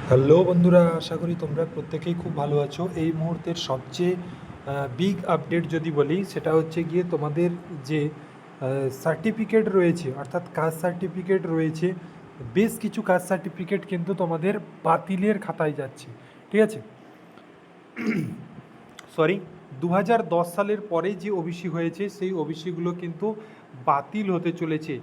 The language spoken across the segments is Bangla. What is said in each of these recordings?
হ্যালো বন্ধুরা, আশা করি তোমরা প্রত্যেকেই খুব ভালো আছো। এই মুহূর্তের সবচেয়ে বিগ আপডেট যদি বলি, সেটা হচ্ছে গিয়ে তোমাদের যে সার্টিফিকেট রয়েছে, অর্থাৎ কাস্ট সার্টিফিকেট রয়েছে, বেশ কিছু কাস্ট সার্টিফিকেট কিন্তু তোমাদের বাতিলের খাতায় যাচ্ছে। ঠিক আছে, সরি, 2010 সালের পরে যে ওবিসি হয়েছে সেই ওবিসিগুলো কিন্তু বাতিল হতে চলেছে।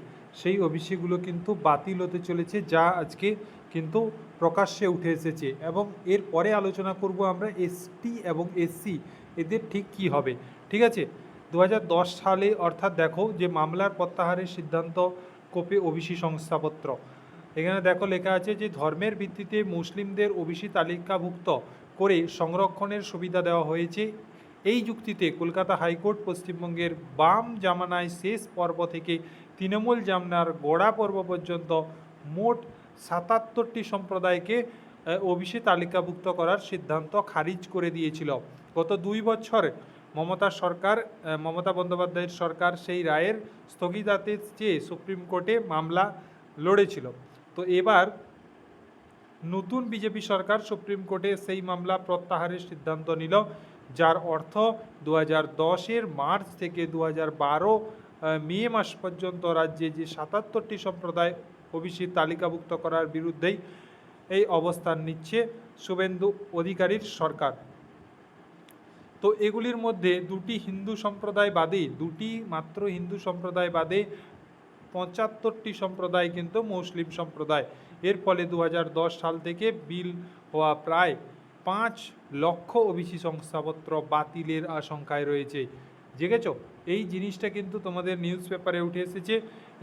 সেই ওবিসিগুলো কিন্তু বাতিল হতে চলেছে, যা আজকে কিন্তু প্রকাশ্যে উঠে এসেছে। এবং এর পরে আলোচনা করব আমরা এসটি এবং এসসি এদের ঠিক কি হবে। ঠিক আছে, 2010 সালে, অর্থাৎ দেখো যে মামলার প্রত্যাহারের সিদ্ধান্ত কোপে ওবিসি শংসাপত্র। এখানে দেখো লেখা আছে যে ধর্মের ভিত্তিতে মুসলিমদের ওবিসি তালিকাভুক্ত করে সংরক্ষণের সুবিধা দেওয়া হয়েছে। এই যুক্তিতে কলকাতা হাইকোর্ট পশ্চিমবঙ্গের বাম জামানায় শেষ পর্ব থেকে তৃণমূল জামনার গোড়া পর্ব পর্যন্ত মোট 77টি সম্প্রদায়কে ওবিসি তালিকাভুক্ত করার সিদ্ধান্ত খারিজ করে দিয়েছিল। গত 2 বছর মমতা বন্দ্যোপাধ্যায়ের সরকার সেই রায়ের স্থগিতাদেশ চেয়ে সুপ্রিম কোর্টে মামলা লড়েছিল। তো এবার নতুন বিজেপি সরকার সুপ্রিম কোর্টে সেই মামলা প্রত্যাহারের সিদ্ধান্ত নিল, যার অর্থ 2010-এর মার্চ থেকে 2012 মে মাস পর্যন্ত রাজ্যে যে 77টি সম্প্রদায় ওবিসি তালিকাভুক্ত করার বিরুদ্ধেই এই অবস্থান নিচ্ছে শুভেন্দু অধিকারীর সরকার। তো এগুলির মধ্যে দুটি মাত্র হিন্দু সম্প্রদায় বাদে 75টি সম্প্রদায় কিন্তু মুসলিম সম্প্রদায়। এর ফলে 2010 সাল থেকে বিল হওয়া প্রায় 5 লক্ষ ওবিসি শংসাপত্র বাতিলের আশঙ্কায় রয়েছে। দেখেছ, এই জিনিসটা কিন্তু তোমাদের নিউজ পেপারে উঠে এসেছে।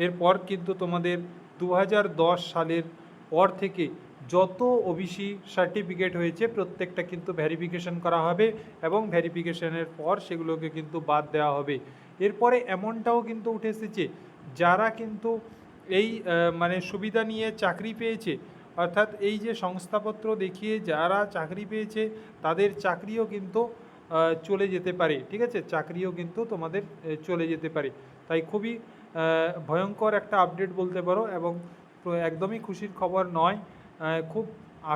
এরপর কিন্তু তোমাদের 2010 সালের পর থেকে যত ওবিসি সার্টিফিকেট হয়েছে প্রত্যেকটা কিন্তু ভেরিফিকেশন করা হবে এবং ভেরিফিকেশনের পর সেগুলোকে কিন্তু বাদ দেওয়া হবে। এরপরে এমনটাও কিন্তু উঠে এসেছে, যারা কিন্তু এই মানে সুবিধা নিয়ে চাকরি পেয়েছে, অর্থাৎ এই যে সংস্থাপত্র দেখিয়ে যারা চাকরি পেয়েছে তাদের চাকরিও কিন্তু চলে যেতে পারে। ঠিক আছে, চাকরিও কিন্তু তোমাদের চলে যেতে পারে। তাই খুবই ভয়ঙ্কর একটা আপডেট বলতে পারো, এবং একদমই খুশির খবর নয়। খুব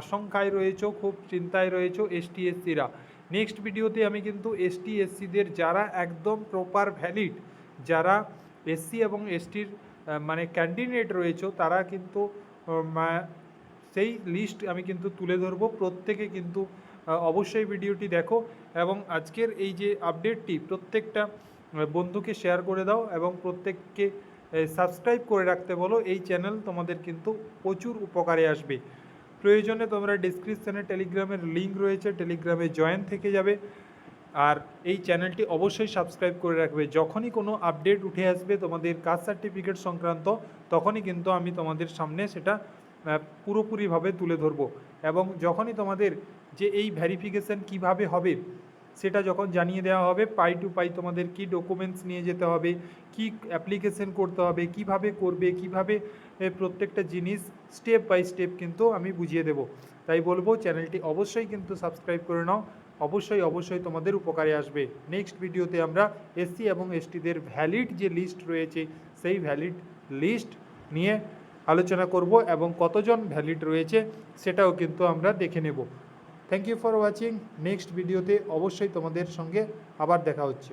আশঙ্কায় রয়েছে, খুব চিন্তায় রয়েছে এসটি এসসিরা। নেক্সট ভিডিওতে আমি কিন্তু এসটি এসসিদের যারা একদম প্রপার ভ্যালিড, যারা এসসি এবং এসটির মানে ক্যান্ডিডেট রয়েছে, তারা কিন্তু সেই লিস্ট আমি কিন্তু তুলে ধরবো। প্রত্যেকে কিন্তু অবশ্যই ভিডিওটি দেখো এবং আজকের এই যে আপডেটটি প্রত্যেকটা বন্ধুকে শেয়ার করে দাও এবং প্রত্যেককে সাবস্ক্রাইব করে রাখতে বলো। এই চ্যানেল তোমাদের কিন্তু প্রচুর উপকারে আসবে। প্রয়োজনে তোমরা ডিসক্রিপশানে টেলিগ্রামের লিঙ্ক রয়েছে, টেলিগ্রামে জয়েন থেকে যাবে। আর এই চ্যানেলটি অবশ্যই সাবস্ক্রাইব করে রাখবে। যখনই কোনো আপডেট উঠে আসবে তোমাদের কাস্ট সার্টিফিকেট সংক্রান্ত, তখনই কিন্তু আমি তোমাদের সামনে সেটা পুরোপুরিভাবে তুলে ধরব। এবং যখনই তোমাদের যে এই ভেরিফিকেশান কিভাবে হবে সেটা যখন জানিয়ে দেওয়া হবে, পাই টু পাই তোমাদের কি ডকুমেন্টস নিয়ে যেতে হবে, কি অ্যাপ্লিকেশন করতে হবে, কিভাবে করবে, কিভাবে প্রত্যেকটা জিনিস স্টেপ বাই স্টেপ কিন্তু আমি বুঝিয়ে দেব। তাই বলবো চ্যানেলটি অবশ্যই কিন্তু সাবস্ক্রাইব করে নাও, অবশ্যই তোমাদের উপকারে আসবে। নেক্সট ভিডিওতে আমরা এসসি এবং এসটিদের ভ্যালিড যে লিস্ট রয়েছে সেই ভ্যালিড লিস্ট নিয়ে আলোচনা করব এবং কতজন ভ্যালিড রয়েছে সেটাও কিন্তু আমরা দেখে নেব। Thank you for watching. Next ভিডিওতে অবশ্যই তোমাদের সঙ্গে আবার দেখা হচ্ছে।